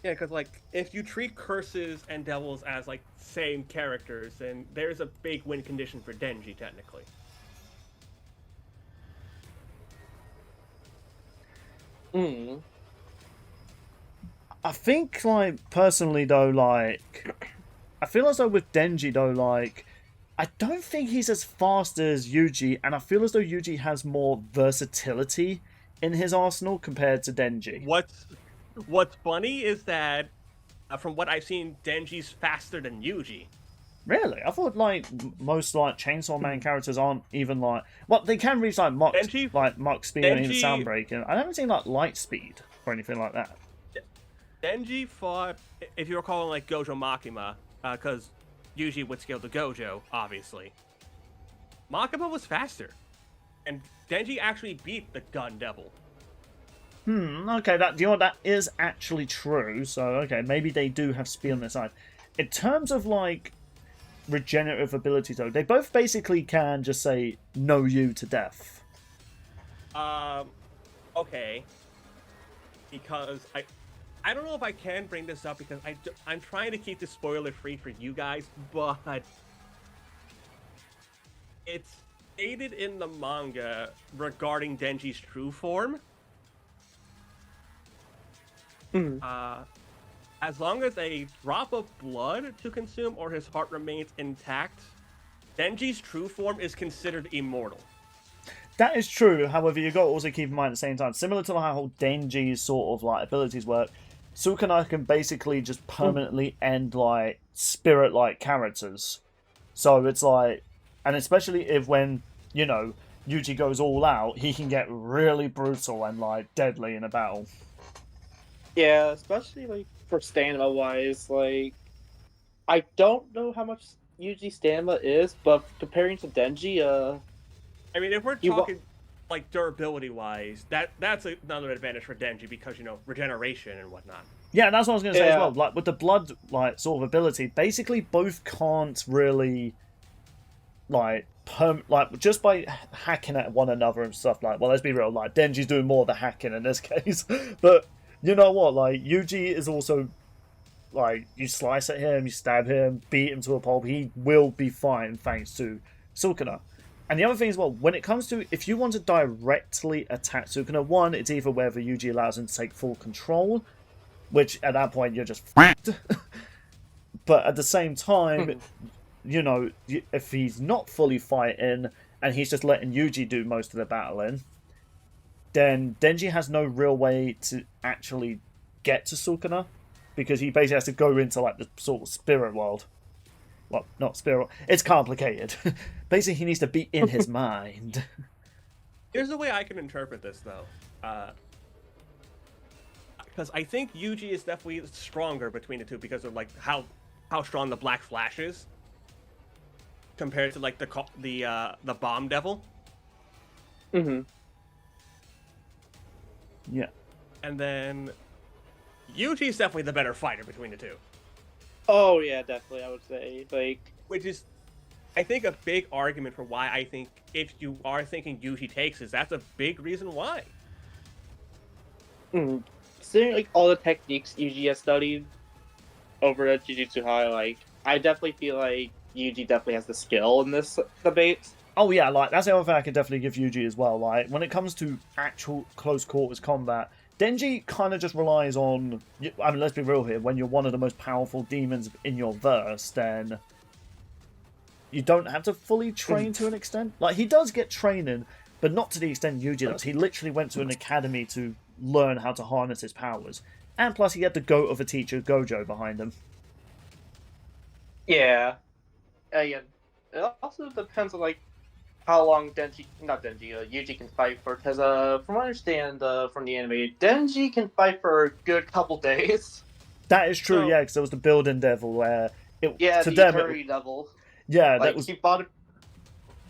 S3: yeah, because like if you treat curses and devils as like same characters, then there's a big win condition for Denji technically.
S1: I think, like, personally though, like, I feel as though with Denji though, like, I don't think he's as fast as Yuji, and I feel as though Yuji has more versatility in his arsenal compared to Denji.
S3: What's funny is that from what I've seen, Denji's faster than Yuji.
S1: Really? I thought, like, most, like, Chainsaw Man characters aren't even, like... Well, they can reach, like, Mach speed and even sound breaking. I haven't seen, like, light speed or anything like that.
S3: Denji fought, if you recall, like Gojo Makima, because Yuji would scale the Gojo, obviously. Makima was faster, and Denji actually beat the Gun Devil.
S1: Okay, that is actually true. So, okay, maybe they do have speed on their side. In terms of, like, regenerative abilities, though, they both basically can just say, no you to death.
S3: Okay. Because I don't know if I can bring this up because I'm trying to keep this spoiler free for you guys, but it's stated in the manga regarding Denji's true form. As long as a drop of blood to consume or his heart remains intact, Denji's true form is considered immortal.
S1: That is true. However, you got to also keep in mind at the same time, similar to how Denji's sort of like abilities work, Sukuna can basically just permanently end like spirit-like characters. So it's like, and especially if when Yuji goes all out, he can get really brutal and like deadly in a battle.
S2: Yeah, especially like for stamina wise, like I don't know how much Yuji stamina is, but comparing to Denji,
S3: I mean, if we're talking like durability wise, that's another advantage for Denji because regeneration and whatnot.
S1: Yeah, that's what I was going to say as well. Like with the blood, like sort of ability, basically both can't really like just by hacking at one another and stuff like. Well, let's be real. Like Denji's doing more of the hacking in this case, but you know what? Like Yuji is also like you slice at him, you stab him, beat him to a pulp. He will be fine thanks to Sukuna. And the other thing as well, when it comes to if you want to directly attack Sukuna, one, it's either whether Yuji allows him to take full control, which at that point you're just f***ed. But at the same time, if he's not fully fighting and he's just letting Yuji do most of the battling, then Denji has no real way to actually get to Sukuna because he basically has to go into like the sort of spirit world. Well, not spirit. It's complicated. Basically, he needs to be in his mind.
S3: Here's the way I can interpret this, though. Because I think Yuji is definitely stronger between the two because of like how strong the Black Flash is compared to like the Bomb Devil.
S2: Mm-hmm.
S1: Yeah.
S3: And then Yuji is definitely the better fighter between the two.
S2: Oh yeah, definitely. I would say
S3: which is, I think, a big argument for why I think if you are thinking Yuji takes this, that's a big reason why.
S2: Considering like all the techniques Yuji has studied over at Jujutsu High, like I definitely feel like Yuji definitely has the skill in this debate.
S1: Oh yeah, like that's the other thing I can definitely give Yuji as well. Like when it comes to actual close quarters combat, Denji kind of just relies on. I mean, let's be real here. When you're one of the most powerful demons in your verse, then you don't have to fully train to an extent. Like he does get training, but not to the extent Yuji does. He literally went to an academy to learn how to harness his powers, and plus he had the goat of a teacher, Gojo, behind him.
S2: Yeah. Again, it also depends on like how long Yuji can fight for. Because from what I understand from the anime, Denji can fight for a good couple days.
S1: That is true,
S3: So-
S1: yeah, because there was the building devil where it
S2: Yeah,
S1: to
S2: the
S1: them,
S2: Eternity Devil.
S1: yeah,
S2: Like
S1: that was.
S2: he fought it.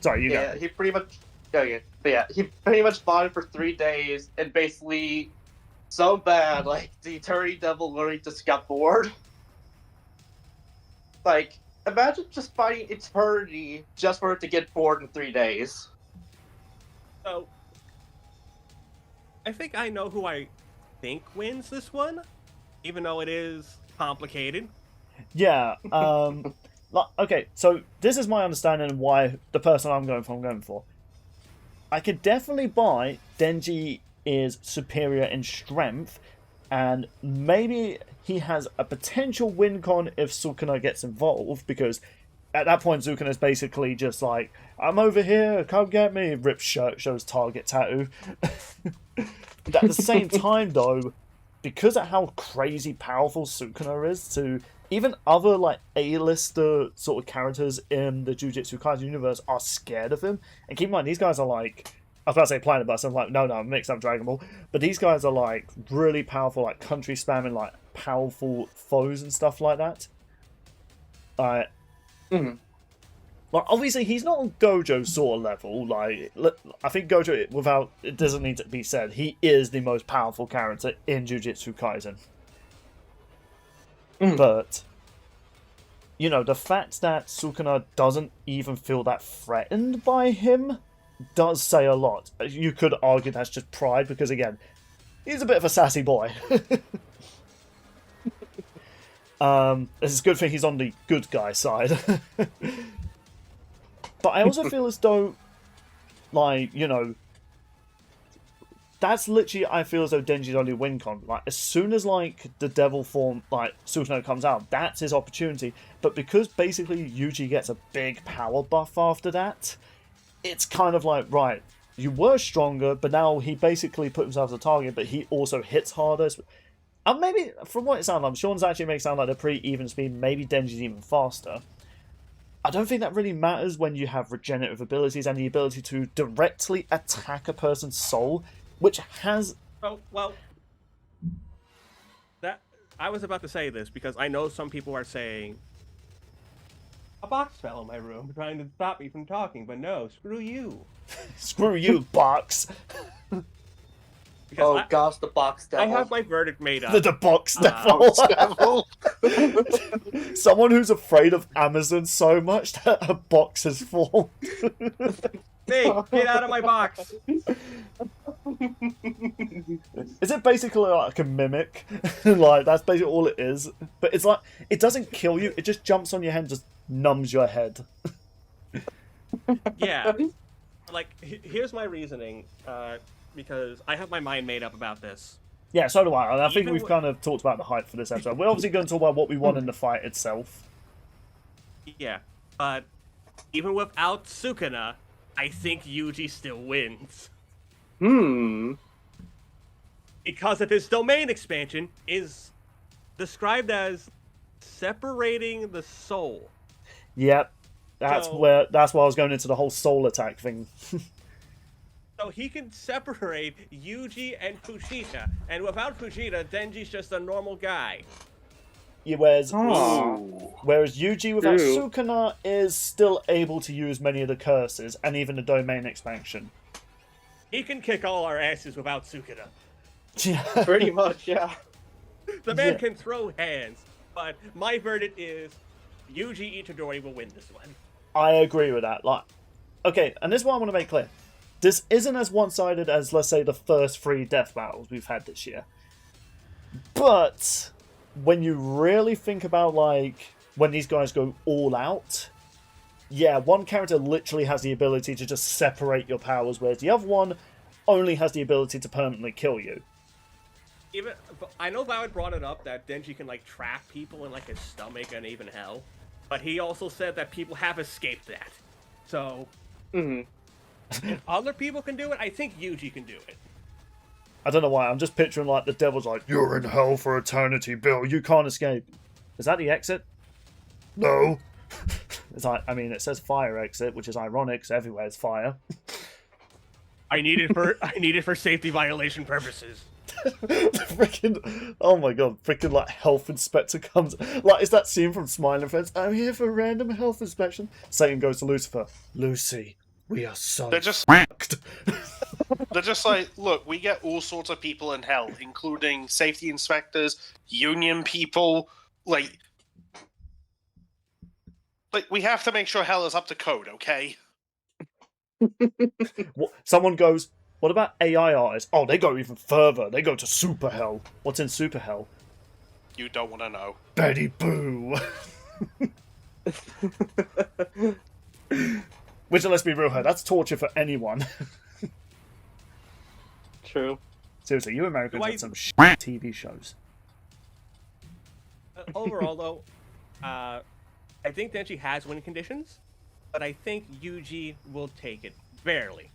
S1: Sorry, you
S2: Yeah,
S1: go.
S2: he pretty much. Okay, but yeah, he pretty much fought it for 3 days, and basically so bad. Like the Eternity Devil literally just got bored. Like, imagine just fighting Eternity just for it to get bored in 3 days.
S3: So, I think I know who I think wins this one, even though it is complicated.
S1: Yeah. Okay, so this is my understanding of why the person I'm going for. I could definitely buy Denji is superior in strength, and maybe he has a potential win con if Sukuna gets involved, because at that point Sukuna's basically just like, I'm over here, come get me, rips shirt, shows target tattoo. But at the same time though, because of how crazy powerful Sukuna is to even other like A-lister sort of characters in the Jujutsu Kaisen universe are scared of him. And keep in mind, these guys are like, I was about to say Planet Bus, I'm like, no, I'm mixed up Dragon Ball. But these guys are like really powerful, like country spamming, like powerful foes and stuff like that. Like obviously he's not on Gojo sort of level. Like I think Gojo, without it doesn't need to be said, he is the most powerful character in Jujutsu Kaisen. But you know, the fact that Sukuna doesn't even feel that threatened by him does say a lot. You could argue that's just pride because again, he's a bit of a sassy boy. It's a good thing he's on the good guy side. But I also feel as though, like, you know, that's literally, I feel as though Denji's only win con. Like, as soon as, like, the devil form, like, Sukuna comes out, that's his opportunity. But because basically Yuji gets a big power buff after that, it's kind of like, right, you were stronger, but now he basically put himself as a target, but he also hits harder. And maybe, from what it sounds like, Sean's actually makes it sound like they're pretty even speed, maybe Denji's even faster. I don't think that really matters when you have regenerative abilities and the ability to directly attack a person's soul, which has...
S3: Oh, well, that I was about to say this because I know some people are saying a box fell in my room trying to stop me from talking, but no, screw you.
S1: Screw you, box.
S3: Because
S2: Gosh, the box devil.
S3: I have my verdict made up.
S1: The box devil.
S2: devil.
S1: Someone who's afraid of Amazon so much that a box has formed.
S3: Hey, get out of my box!
S1: Is it basically like a mimic? Like, that's basically all it is. But it's like, it doesn't kill you, it just jumps on your head and just numbs your head.
S3: Yeah. Like, here's my reasoning, because I have my mind made up about this.
S1: Yeah, so do I. And I think
S3: Even
S1: we've kind of talked about the hype for this episode. We're obviously going to talk about what we want in the fight itself.
S3: Yeah, but even without Sukuna, I think Yuji still wins. Because of his domain expansion is described as separating the soul.
S1: Yep. That's
S3: So-
S1: why I was going into the whole soul attack thing.
S3: So he can separate Yuji and Fushida, and without Fushida, Denji's just a normal guy.
S1: Yeah, whereas
S2: Oh.
S1: Yuji without
S2: True.
S1: Sukuna is still able to use many of the curses and even the domain expansion.
S3: He can kick all our asses without Sukuna.
S1: Yeah.
S2: Pretty much, yeah.
S3: The man
S1: Yeah.
S3: can throw hands, but my verdict is Yuji Itadori will win this one.
S1: I agree with that. Like, okay, and this is what I want to make clear. This isn't as one-sided as, let's say, the first 3 death battles we've had this year. But when you really think about, like, when these guys go all out, yeah, one character literally has the ability to just separate your powers, whereas the other one only has the ability to permanently kill you.
S3: Even I know Valid brought it up that Denji can like trap people in like his stomach and even hell, but he also said that people have escaped that. So, if other people can do it, I think Yuji can do it.
S1: I don't know why, I'm just picturing like the devil's like, "You're in hell for eternity, Bill, you can't escape." Is that the exit? No. It's like, I mean, it says fire exit, which is ironic, 'cause everywhere is fire.
S3: I need it for safety violation purposes.
S1: Freaking, oh my god, freaking like health inspector comes, like, it's that scene from Smiling Friends, "I'm here for random health inspection." Satan goes to Lucifer, "Lucy, we are so
S4: They're just
S1: fucked."
S4: They're just like, look, we get all sorts of people in hell, including safety inspectors, union people, like we have to make sure hell is up to code, okay?
S1: Someone goes, "What about AI artists?" Oh, they go even further. They go to super hell. What's in super hell?
S4: You don't want to know.
S1: Betty Boo. Which, let's be real here, that's torture for anyone.
S2: True.
S1: Seriously, you Americans
S3: Why-
S1: have some TV shows.
S3: Overall, though, I think Denji has win conditions, but I think Yuji will take it barely.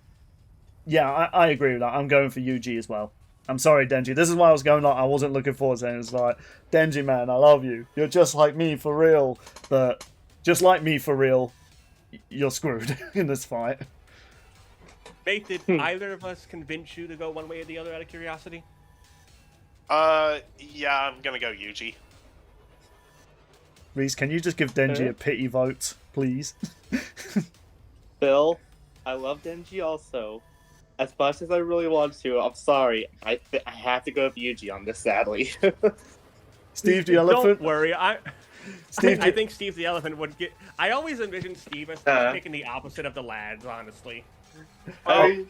S1: Yeah, I agree with that. I'm going for Yuji as well. I'm sorry, Denji. This is why I was going like I wasn't looking forward to it. It's like, Denji, man, I love you. You're just like me for real. But just like me for real, you're screwed in this fight.
S3: Nate, did either of us convince you to go one way or the other out of curiosity?
S4: Yeah, I'm gonna go Yuji.
S1: Reece, can you just give Denji a pity vote, please?
S2: Bill, I love Denji also. As much as I really want to, I'm sorry. I have to go with Yuji on this, sadly.
S1: Steve the Elephant?
S3: Don't worry, I think Steve the Elephant would get. I always envisioned Steve as picking the opposite of the lads, honestly.
S4: Hey,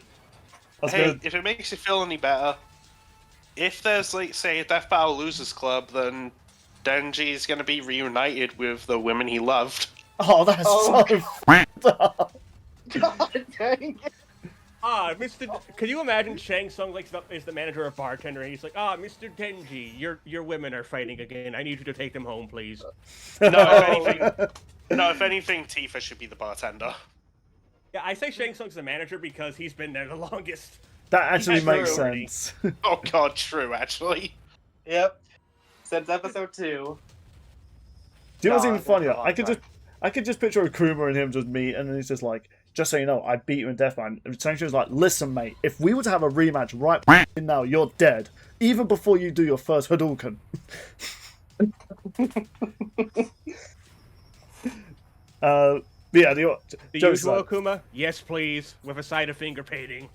S1: gonna...
S4: if it makes you feel any better, if there's, like, say, a Death Battle Losers Club, then Denji's gonna be reunited with the women he loved.
S1: Oh, that's so f***ed up.
S2: God dang it.
S3: Can you imagine Shang Tsung is the manager or bartender, and he's like, Mr. Denji, your women are fighting again. I need you to take them home, please.
S4: If anything, Tifa should be the bartender.
S3: Yeah, I say Shang Tsung's the manager because he's been there the longest.
S1: That actually makes
S2: true.
S1: sense.
S4: Oh god, true, actually.
S2: Yep. Since episode 2.
S1: Do you know what's even
S2: that's a
S1: funnier?
S2: long
S1: I could just picture Akuma and him just meet, and then he's just like, "Just so you know, I beat you in Deathmatch." And Shang-Chi's like, "Listen, mate, if we were to have a rematch right now, you're dead. Even before you do your first Hadouken." Yeah,
S3: The
S1: Joe's
S3: usual
S1: like,
S3: Akuma? Yes, please, with a side of finger painting.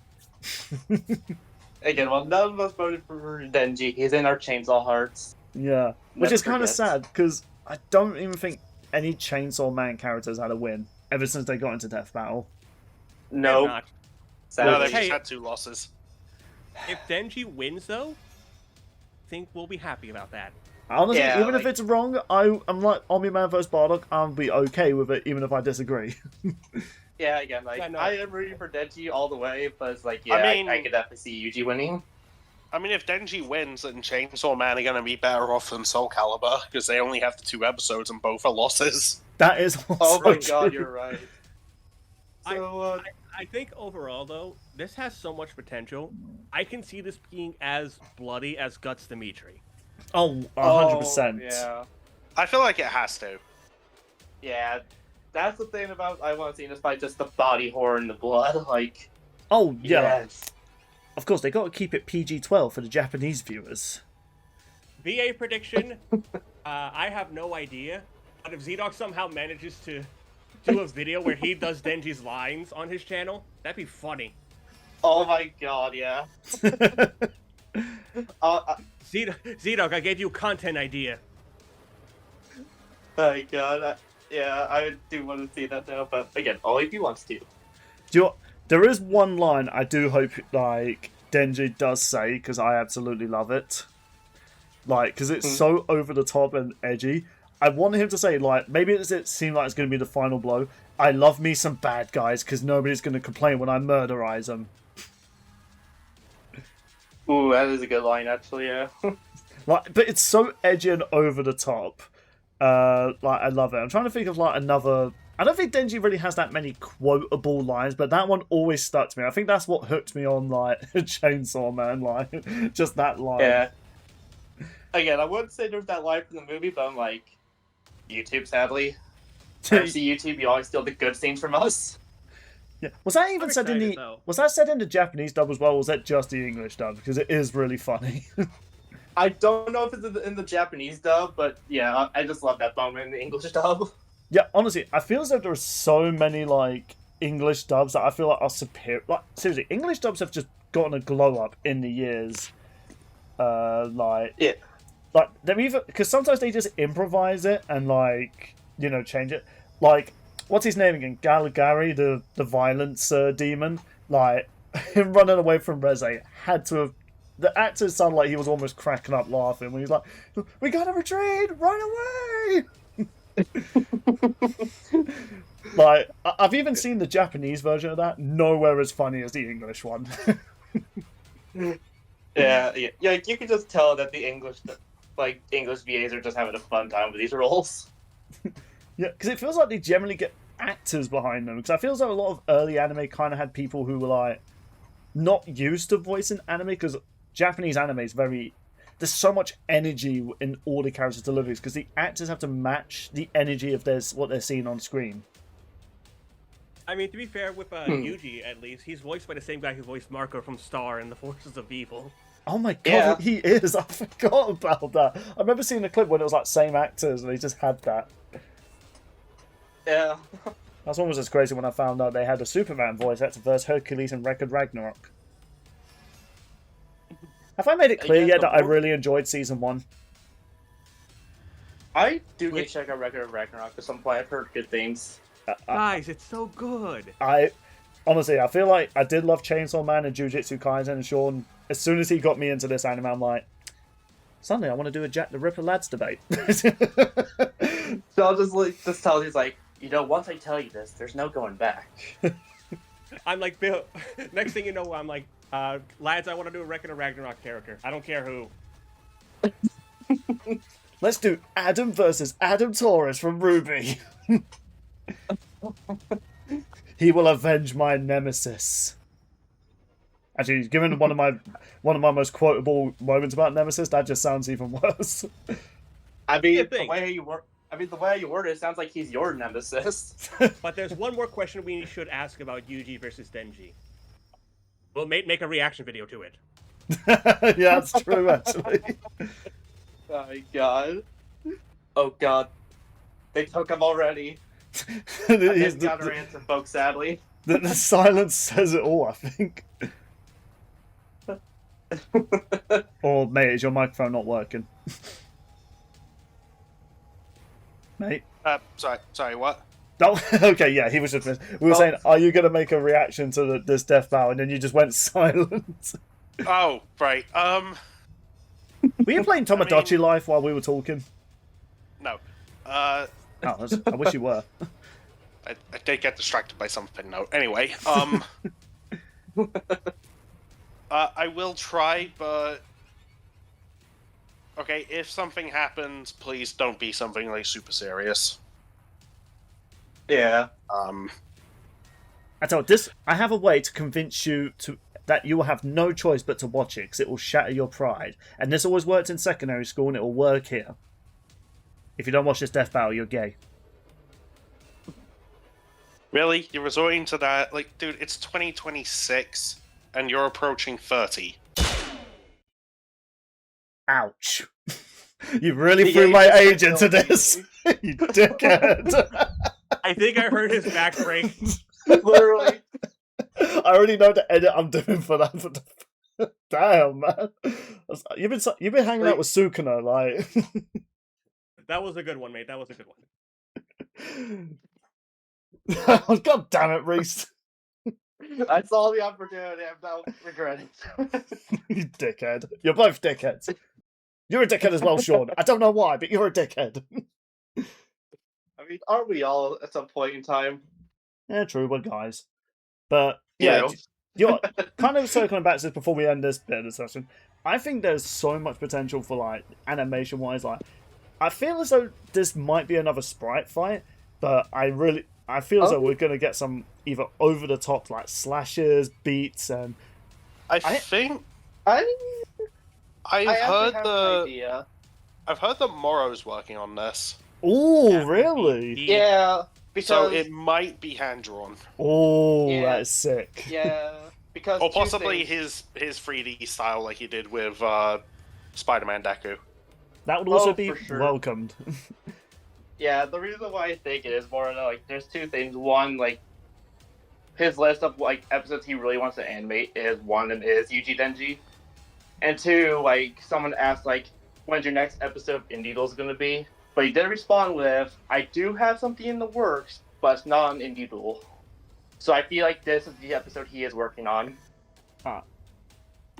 S2: Again, well, none of us voted for Denji. He's in our Chainsaw Hearts.
S1: yeah, which
S2: Never
S1: is kind of
S2: forget.
S1: sad because I don't even think any Chainsaw Man characters had a win ever since they got into Death Battle.
S2: No.
S3: Not.
S4: No,
S2: Sadly.
S4: they've just had 2 losses.
S3: If Denji wins, though, I think we'll be happy about that.
S1: Honestly,
S2: Yeah,
S1: even if
S2: like-
S1: it's wrong, I'm like Omni-Man vs Bardock. I'll be okay with it, even if I disagree.
S2: Yeah, again, like,
S3: Yeah, no.
S2: I am rooting for Denji all the way, but it's like, yeah,
S4: I mean-
S2: I could definitely see Yuji winning.
S4: I mean, if Denji wins, then Chainsaw Man are gonna be better off than Soul Calibur, because they only have the 2 episodes and both are losses.
S1: That is also
S2: Oh my god,
S1: true.
S2: you're right. So,
S3: I think overall, though, this has so much potential. I can see this being as bloody as Guts Dimitri.
S1: Oh, 100%.
S2: Yeah.
S4: I feel like it has to.
S2: Yeah. That's the thing about I want to see this fight, just the body horror and the blood, like...
S1: Oh, yeah.
S2: Yes.
S1: Of course, they got to keep it PG-12 for the Japanese viewers.
S3: VA prediction, I have no idea, but if Z-Dog somehow manages to do a video where he does Denji's lines on his channel, that'd be funny.
S2: Oh my god, yeah.
S3: Z-Dog, I gave you a content idea.
S2: Oh my god, yeah, I do want to see that now, but again, only if he wants to.
S1: Do you know what? There is one line I do hope, like, Denji does say, because I absolutely love it. Like, because it's so over the top and edgy. I want him to say, like, maybe it seemed like it's going to be the final blow. I love me some bad guys because nobody's going to complain when I murderize them.
S2: Ooh, that is a good line, actually. Yeah.
S1: Like, but it's so edgy and over the top. Like, I love it. I'm trying to think of like another. I don't think Denji really has that many quotable lines, but that one always stuck to me. I think that's what hooked me on like Chainsaw Man, like just that line.
S2: Yeah. Again, I wouldn't say there's that line from the movie, but I'm like, YouTube, sadly. MC YouTube, you always steal the good scenes from us.
S1: Yeah. Was that even
S3: I'm
S1: said in the?
S3: excited, though.
S1: Was that said in the Japanese dub as well? Or was that just the English dub? Because it is really funny.
S2: I don't know if it's in the Japanese dub, but yeah, I just love that moment in the English dub.
S1: Yeah, honestly, I feel as though there are so many like English dubs that I feel like are superior. Like seriously, English dubs have just gotten a glow up in the years. Like they're either because sometimes they just improvise it and like change it. Like what's his name again? Galgari, the violence demon. Like him running away from Reze had to have. The actor sounded like he was almost cracking up laughing when he's like, "We gotta retreat! Run away!" Like I've even seen the Japanese version of that. Nowhere as funny as the English one.
S2: Yeah. You can just tell that the English VAs are just having a fun time with these roles.
S1: Yeah, because it feels like they generally get actors behind them. Because I feel as though a lot of early anime kind of had people who were like not used to voicing anime. Because Japanese anime is very. There's so much energy in all the characters' deliveries because the actors have to match the energy of what they're seeing on screen.
S3: I mean, to be fair, with Yuji, at least, he's voiced by the same guy who voiced Marco from Star in The Forces of Evil.
S1: Oh my god,
S2: Yeah.
S1: he is! I forgot about that. I remember seeing a clip when it was like same actors and they just had that.
S2: Yeah.
S1: That's almost as crazy when I found out they had a Superman voice actor versus Hercules in Record Ragnarok. Have I made it clear yet that I really enjoyed season 1?
S2: I do need to check out Record of Ragnarok at some point. I've heard good things.
S3: Guys, it's so good.
S1: Honestly, I feel like I did love Chainsaw Man and Jujutsu Kaisen, and Sean, as soon as he got me into this anime, I'm like, suddenly I want to do a Jack the Ripper lads debate.
S2: So I'll just tell he's like, once I tell you this, there's no going back.
S3: I'm like, Bill, next thing you know, I'm like, lads, I want to do a Record of Ragnarok character. I don't care who.
S1: Let's do Adam versus Adam Taurus from Ruby. He will avenge my nemesis. Actually, given one of my most quotable moments about Nemesis, that just sounds even worse.
S2: I mean, the way you word it sounds like he's your nemesis.
S3: But there's one more question we should ask about Yuji versus Denji. We'll make a reaction video to it.
S1: Yeah, that's true, actually.
S2: Oh my god. Oh god. They took him already. He's got her answer, folks, sadly.
S1: The silence says it all, I think. Or, mate, is your microphone not working? Mate?
S5: Sorry, what?
S1: Oh, okay, yeah, he was just... We were saying, are you going to make a reaction to this death bow? And then you just went silent.
S5: Oh, right.
S1: Were you playing Tomodachi Life while we were talking?
S5: No.
S1: I wish you were.
S5: I did get distracted by something, though. Anyway, I will try, but... Okay, if something happens, please don't be something, like, super serious.
S2: Yeah.
S1: I tell you, this. I have a way to convince you that you will have no choice but to watch it, because it will shatter your pride. And this always worked in secondary school, and it will work here. If you don't watch this death battle, you're gay.
S5: Really? You're resorting to that? Like, dude, it's 2026, and you're approaching 30.
S1: Ouch. You really threw my age into this. You dickhead.
S3: I think I heard his back break.
S2: Literally.
S1: I already know the edit I'm doing for that. Damn, man. You've been hanging out with Sukuna, like.
S3: That was a good one, mate. That was a good one.
S1: God damn it, Reece.
S2: I saw the opportunity. I'm now regretting.
S1: You dickhead. You're both dickheads. You're a dickhead as well, Sean. I don't know why, but you're a dickhead.
S2: I mean, aren't we all at some point in time?
S1: Yeah, true, we're guys. But yeah,
S2: True.
S1: you're kind of circling back to this before we end this bit of the session. I think there's so much potential for like animation wise. Like, I feel as though this might be another sprite fight, but I feel as though we're gonna get some either over the top like slashes, beats, and
S5: I've
S2: I
S5: heard
S2: have an idea.
S5: I've heard that Morrow's working on this,
S1: oh
S3: That would be
S1: really?
S3: deep.
S2: Yeah, because
S5: so it might be hand drawn,
S1: Oh,
S2: Yeah.
S1: that's sick.
S2: yeah, because
S5: or
S2: two
S5: possibly
S2: things.
S5: his 3D style like he did with Spider-Man Deku.
S1: That would also
S2: Oh,
S1: be
S2: for sure.
S1: welcomed.
S2: Yeah, the reason why I think it is more like there's two things. One, like his list of like episodes he really wants to animate is one and is Yuji Denji, and two, like someone asked like when's your next episode of Indie Doodles gonna be, but he did respond with I do have something in the works, but it's not an Indie Doodle. So I feel like this is the episode he is working on.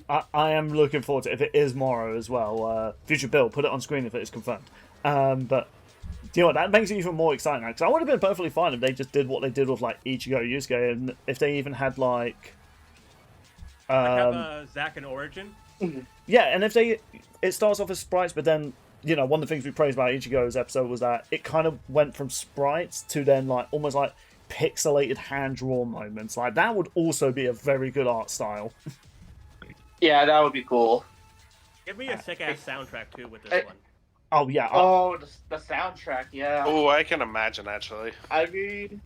S1: I am looking forward to it, if it is Morrow as well. Future Bill, put it on screen if it is confirmed. But you know what, that makes it even more exciting now, because I would have been perfectly fine if they just did what they did with like Ichigo Yusuke, and if they even had like
S3: have Zack and Origin.
S1: yeah, and if it starts off as sprites, but then you know, one of the things we praised about Ichigo's episode was that it kind of went from sprites to then like almost like pixelated hand drawn moments. Like that would also be a very good art style.
S2: Yeah, that would be cool.
S3: Give me a sick ass soundtrack too with this one.
S1: Oh yeah,
S2: Oh, the soundtrack, yeah.
S5: Oh, I can imagine actually.
S2: I mean,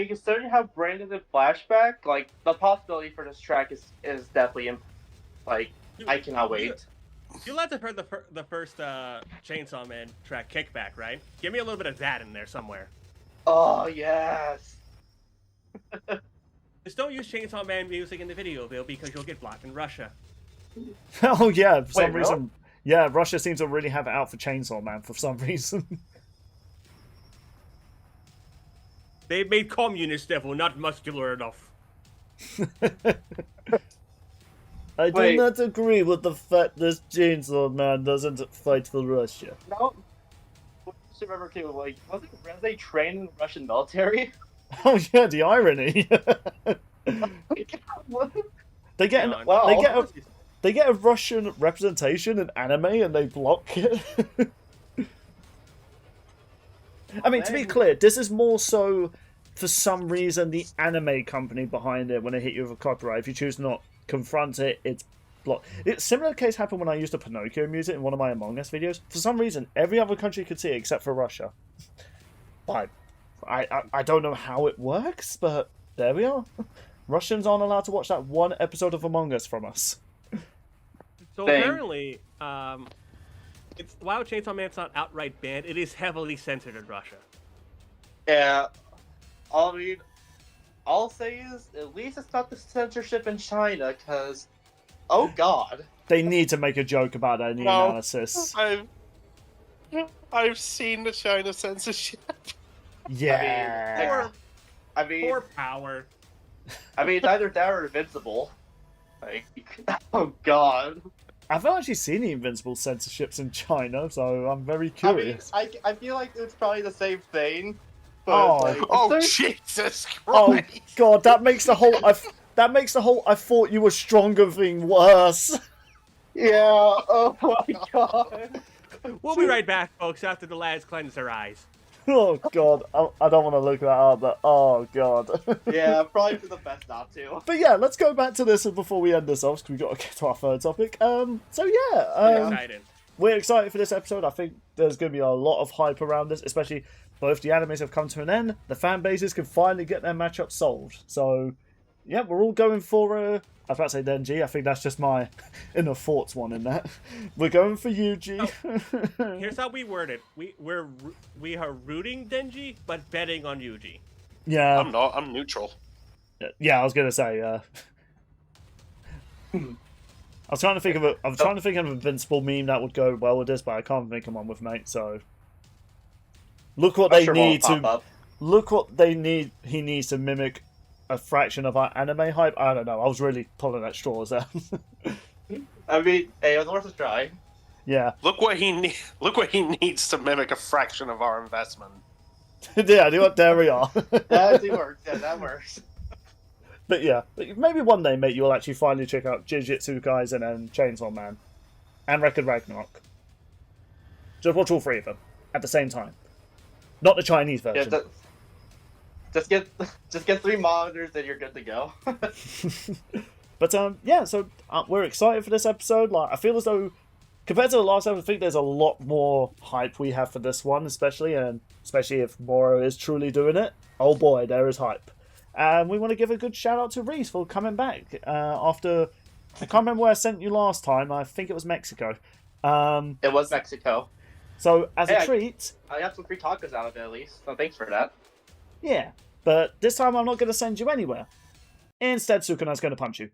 S2: considering how Brandon did Flashback, like the possibility for this track is definitely like I cannot wait.
S3: You lads have heard the first Chainsaw Man track, Kickback, right? Give me a little bit of that in there somewhere.
S2: Oh yes.
S3: Just don't use Chainsaw Man music in the video, Bill, because you'll get blocked in Russia.
S1: oh yeah, for some
S2: Wait,
S1: reason. Yeah, Russia seems to really have it out for Chainsaw Man for some reason.
S3: They made communist devil not muscular enough.
S1: I do
S2: Wait.
S1: not agree with the fact this Chainsaw Man doesn't fight for Russia.
S2: No. I just remember too, like wasn't Reze trained in the Russian military?
S1: Oh yeah, the irony. they get an,
S2: Wow.
S1: they get a Russian representation in anime and they block it. I mean, to be clear, this is more so for some reason the anime company behind it when they hit you with a copyright. If you choose to not confront it, it's blocked. It's similar case happened when I used the Pinocchio music in one of my Among Us videos. For some reason, every other country could see it except for Russia. I don't know how it works, but there we are. Russians aren't allowed to watch that one episode of Among Us from us.
S3: So
S2: Dang.
S3: apparently, it's while Chainsaw Man's not outright banned, it is heavily censored in Russia.
S2: Yeah. I'll say is at least it's not the censorship in China, because oh god.
S1: They need to make a joke about that in the
S5: No.
S1: analysis.
S5: I've seen the China censorship.
S1: Yeah.
S3: Poor power.
S2: It's either that or Invincible. Like, oh god.
S1: I've not actually seen the Invincible censorships in China, so I'm very curious.
S2: I feel like it's probably the same thing. But
S1: Oh.
S2: like,
S5: Oh
S2: there's-
S5: Jesus Christ!
S1: Oh god, that makes the whole I thought you were stronger thing worse.
S2: yeah. Oh my god.
S3: We'll be right back, folks, after the lads cleanse their eyes.
S1: Oh god, I don't want to look that up, but oh god.
S2: Yeah, probably for the best not to.
S1: But yeah, let's go back to this before we end this off, because we've got to get to our third topic.
S3: Excited.
S1: We're excited for this episode. I think there's going to be a lot of hype around this, especially both the animes have come to an end. The fan bases can finally get their matchup solved. So, yeah, we're all going for I was about to say Denji. I think that's just my inner thoughts one in that. We're going for Yuji.
S3: Here's how we word it. We are rooting Denji, but betting on Yuji.
S1: Yeah,
S5: I'm not. I'm neutral.
S1: yeah. I was going to say. I was trying to think of an Invincible meme that would go well with this, but I can't think of one with mate. So, look what they need to. Look what they need. He needs to mimic a fraction of our anime hype. I don't know. I was really pulling at straws there.
S2: Hey, it was worth a try.
S1: Yeah.
S5: Look what he needs to mimic a fraction of our investment.
S1: Yeah, do what there we are.
S2: That works. Yeah, that works.
S1: But yeah, maybe one day, mate, you'll actually finally check out Jujutsu Kaisen and Chainsaw Man. And Record Ragnarok. Just watch all three of them at the same time. Not the Chinese version.
S2: Yeah, just get 3 monitors and you're good to go.
S1: But yeah, so we're excited for this episode. Like, I feel as though compared to the last episode, I think there's a lot more hype we have for this one, especially if Moro is truly doing it. Oh boy, there is hype. And we want to give a good shout out to Reece for coming back after. I can't remember where I sent you last time. I think it was Mexico.
S2: It was Mexico.
S1: So as a treat,
S2: I got some free tacos out of it at least. So thanks for that.
S1: Yeah, but this time I'm not going to send you anywhere. Instead, Sukuna's going to punch you.